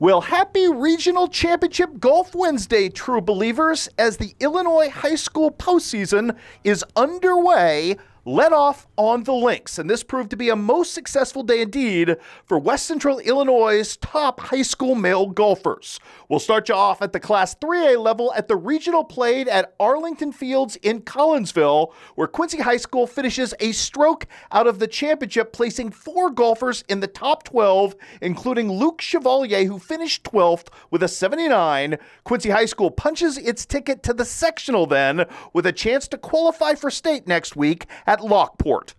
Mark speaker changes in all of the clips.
Speaker 1: Well, happy Regional Championship Golf Wednesday, true believers, as the Illinois high school postseason is underway, led off on the links. And this proved to be a most successful day indeed for West Central Illinois' top high school male golfers. We'll start you off at the Class 3A level at the regional played at Arlington Fields in Collinsville, where Quincy High School finishes a stroke out of the championship, placing 4 golfers in the top 12, including Luke Chevalier, who finished 12th with a 79. Quincy High School punches its ticket to the sectional then, with a chance to qualify for state next week at Lockport.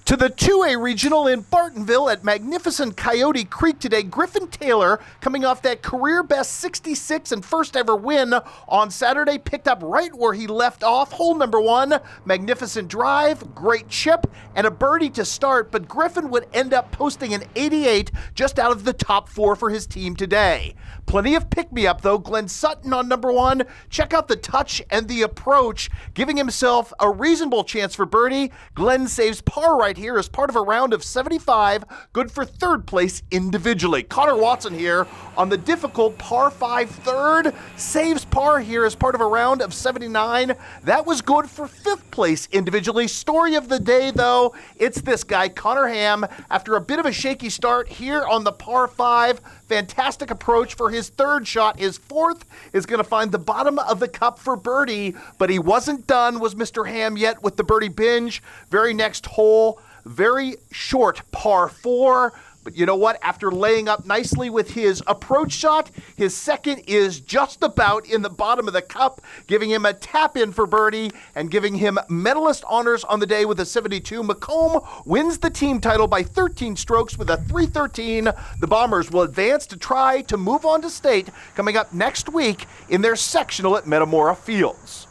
Speaker 1: To the 2A regional in Bartonville at magnificent Coyote Creek today, Griffin Taylor, coming off that career best 66 and first ever win on Saturday, picked up right where he left off. Hole number 1, magnificent drive, great chip, and a birdie to start, but Griffin would end up posting an 88 just out of the top 4 for his team today. Plenty of pick-me-up though. Glenn Sutton on number 1. Check out the touch and the approach, giving himself a reasonable chance for birdie. Glenn saves par right here as part of a round of 75, good for third place individually. Connor Watson here on the difficult par 5 third, saves par here as part of a round of 79. That was good for 5th place individually. Story of the day though, it's this guy, Connor Ham, after a bit of a shaky start here on the par 5. Fantastic approach for his third shot. His 4th is going to find the bottom of the cup for birdie, but he wasn't done, was Mr. Ham, yet with the birdie binge. Very next hole, very short par 4. But you know what? After laying up nicely with his approach shot, his second is just about in the bottom of the cup, giving him a tap in for birdie and giving him medalist honors on the day with a 72. Macomb wins the team title by 13 strokes with a 313. The Bombers will advance to try to move on to state coming up next week in their sectional at Metamora Fields.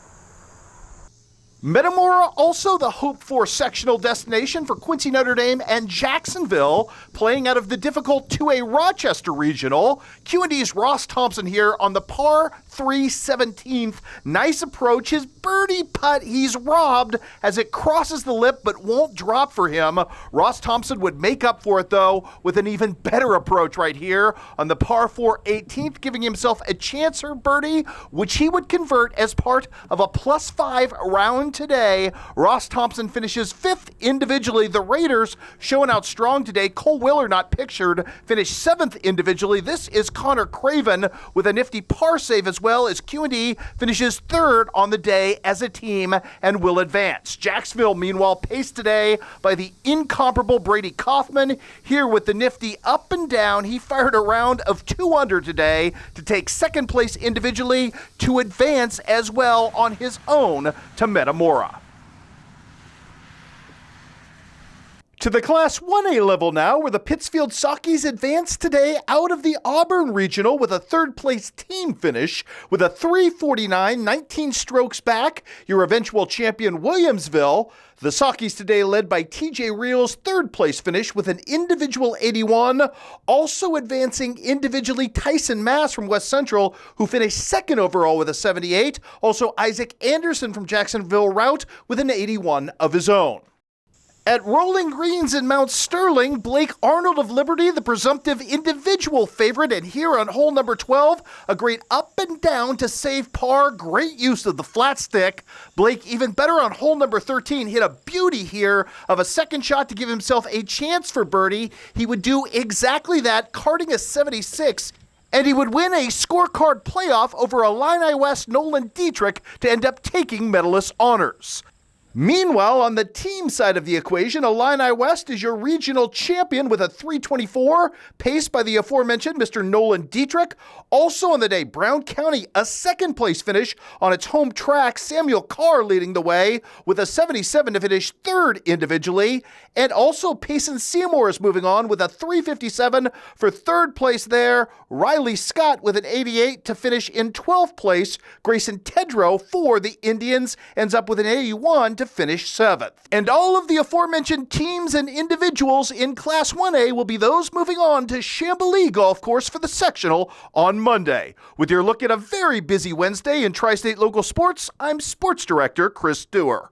Speaker 1: Metamora, also the hoped-for sectional destination for Quincy Notre Dame and Jacksonville, playing out of the difficult 2A Rochester Regional. Q&D's Ross Thompson here on the par 3 17th. Nice approach. His birdie putt, he's robbed as it crosses the lip but won't drop for him. Ross Thompson would make up for it, though, with an even better approach right here on the par 4 18th, giving himself a chance for birdie, which he would convert as part of a +5 round today. Ross Thompson finishes 5th individually. The Raiders showing out strong today. Cole Willer not pictured, finished 7th individually. This is Connor Craven with a nifty par save, as well as Q&D finishes 3rd on the day as a team and will advance. Jacksonville, meanwhile, paced today by the incomparable Brady Kaufman. Here with the nifty up and down, he fired a round of 2 under today to take 2nd place individually to advance as well on his own to Metamora. To the Class 1A level now, where the Pittsfield Sockies advanced today out of the Auburn Regional with a 3rd place team finish with a 349, 19 strokes back. Your eventual champion Williamsville. The Sockies today led by TJ Reel's 3rd place finish with an individual 81. Also advancing individually Tyson Mass from West Central, who finished 2nd overall with a 78. Also Isaac Anderson from Jacksonville Route with an 81 of his own. At Rolling Greens in Mount Sterling, Blake Arnold of Liberty, the presumptive individual favorite, and here on hole number 12, a great up and down to save par, great use of the flat stick. Blake even better on hole number 13, hit a beauty here of a second shot to give himself a chance for birdie. He would do exactly that, carding a 76, and he would win a scorecard playoff over Illini West Nolan Dietrich to end up taking medalist honors. Meanwhile, on the team side of the equation, Illini West is your regional champion with a 324, paced by the aforementioned Mr. Nolan Dietrich. Also on the day, Brown County, a 2nd place finish on its home track. Samuel Carr leading the way with a 77 to finish 3rd individually. And also Payson Seymour is moving on with a 357 for 3rd place there. Riley Scott with an 88 to finish in 12th place. Grayson Tedrow for the Indians ends up with an 81 to finish 7th. And all of the aforementioned teams and individuals in Class 1A will be those moving on to Chamblee Golf Course for the sectional on Monday. With your look at a very busy Wednesday in Tri-State Local Sports, I'm Sports Director Chris Dewar.